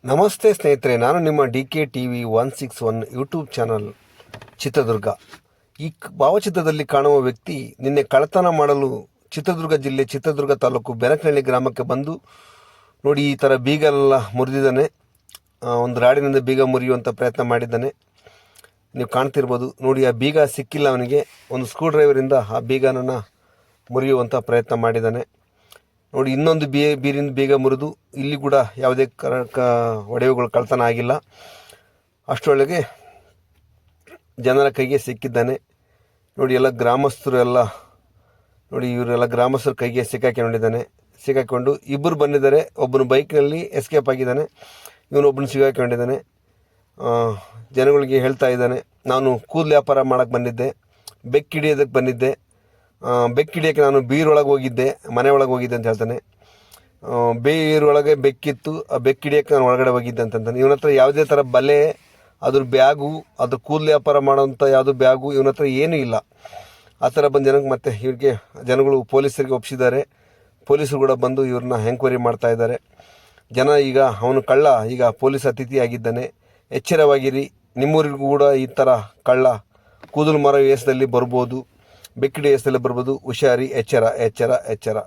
ನಮಸ್ತೆ ಸ್ನೇಹಿತರೆ, ನಾನು ನಿಮ್ಮ DK TV 161 YouTube channel Chitradurga. ಈ ಭಾವಚಿತ್ರದಲ್ಲಿ ಕಾಣುವ ವ್ಯಕ್ತಿ ನಿನ್ನೆ ಕಳ್ಳತನ ಮಾಡಲು ಚಿತ್ರದುರ್ಗ ಜಿಲ್ಲೆ ಚಿತ್ರದುರ್ಗ ತಾಲೂಕು ಬೆನಕನಹಳ್ಳಿ ಗ್ರಾಮಕ್ಕೆ ಬಂದು ನೋಡಿ, ಈ ಥರ ಬೀಗಲೆಲ್ಲ ಮುರಿದಿದ್ದಾನೆ. ಒಂದು ರಾಡಿನಿಂದ ಬೀಗ ಮುರಿಯುವಂಥ ಪ್ರಯತ್ನ ಮಾಡಿದ್ದಾನೆ. ನೀವು ಕಾಣ್ತಿರ್ಬೋದು ನೋಡಿ, ಆ ಬೀಗ ಸಿಕ್ಕಿಲ್ಲ ಅವನಿಗೆ. ಒಂದು ಸ್ಕ್ರೂ ಡ್ರೈವರಿಂದ ಆ ಬೀಗನನ್ನು ಮುರಿಯುವಂಥ ಪ್ರಯತ್ನ ಮಾಡಿದ್ದಾನೆ. ನೋಡಿ, ಇನ್ನೊಂದು ಬೀರಿನ ಬೀಗ ಮುರಿದು ಇಲ್ಲಿ ಕೂಡ ಯಾವುದೇ ಒಡವೆಗಳು ಕಳ್ತನ ಆಗಿಲ್ಲ. ಅಷ್ಟರೊಳಗೆ ಜನರ ಕೈಗೆ ಸಿಕ್ಕಿದ್ದಾನೆ. ನೋಡಿ, ಎಲ್ಲ ಗ್ರಾಮಸ್ಥರು ಎಲ್ಲ ನೋಡಿ, ಇವರೆಲ್ಲ ಗ್ರಾಮಸ್ಥರ ಕೈಗೆ ಸಿಕ್ಕಾಕೊಂಡು ಇಬ್ಬರು ಬಂದಿದ್ದಾರೆ. ಒಬ್ಬನು ಬೈಕ್ನಲ್ಲಿ ಎಸ್ಕೇಪ್ ಆಗಿದ್ದಾನೆ, ಇವನೊಬ್ಬನು ಸಿಗಾಕೊಂಡಿದ್ದಾನೆ. ಜನಗಳಿಗೆ ಹೇಳ್ತಾ ಇದ್ದಾನೆ, ನಾನು ಕೂದಲು ವ್ಯಾಪಾರ ಮಾಡೋಕ್ಕೆ ಬಂದಿದ್ದೆ, ಬೆಕ್ಕು ಹಿಡಿಯೋದಕ್ಕೆ ಬಂದಿದ್ದೆ, ಬೆಕ್ಕು ಹಿಡಿಯೋಕ್ಕೆ ನಾನು ಬೀರೊಳಗೆ ಹೋಗಿದ್ದೆ, ಮನೆ ಒಳಗೆ ಹೋಗಿದ್ದೆ ಅಂತ ಹೇಳ್ತಾನೆ. ಬೀರೊಳಗೆ ಬೆಕ್ಕಿತ್ತು, ಆ ಬೆಕ್ಕು ಹಿಡಿಯೋಕ್ಕೆ ನಾನು ಒಳಗಡೆ ಹೋಗಿದ್ದೆ ಅಂತಂತಾನೆ. ಇವನ ಹತ್ರ ಯಾವುದೇ ಥರ ಬಲೆ, ಅದ್ರ ಬ್ಯಾಗು, ಅದ್ರ ಕೂದಲು ವ್ಯಾಪಾರ ಮಾಡೋಂಥ ಯಾವುದು ಬ್ಯಾಗು ಇವನ ಹತ್ರ ಏನೂ ಇಲ್ಲ. ಆ ಥರ ಬಂದು ಜನಕ್ಕೆ ಮತ್ತೆ ಇವ್ರಿಗೆ ಜನಗಳು ಪೊಲೀಸರಿಗೆ ಒಪ್ಪಿಸಿದ್ದಾರೆ. ಪೊಲೀಸರು ಕೂಡ ಬಂದು ಇವ್ರನ್ನ ಎಂಕ್ವೈರಿ ಮಾಡ್ತಾ ಇದ್ದಾರೆ. ಜನ ಈಗ ಅವನು ಕಳ್ಳ ಈಗ ಪೊಲೀಸ್ ಅತಿಥಿಯಾಗಿದ್ದಾನೆ, ಎಚ್ಚರವಾಗಿರಿ. ನಿಮ್ಮೂರಿಗೂ ಕೂಡ ಈ ಥರ ಕಳ್ಳ ಕೂದಲು ಮರ ವೇಷದಲ್ಲಿ ಬರ್ಬೋದು, ಬೆಕ್ಕಿಡಿ ವೇಷದಲ್ಲಿ ಬರ್ಬೋದು. ಹುಷಾರಿ, ಎಚ್ಚರ.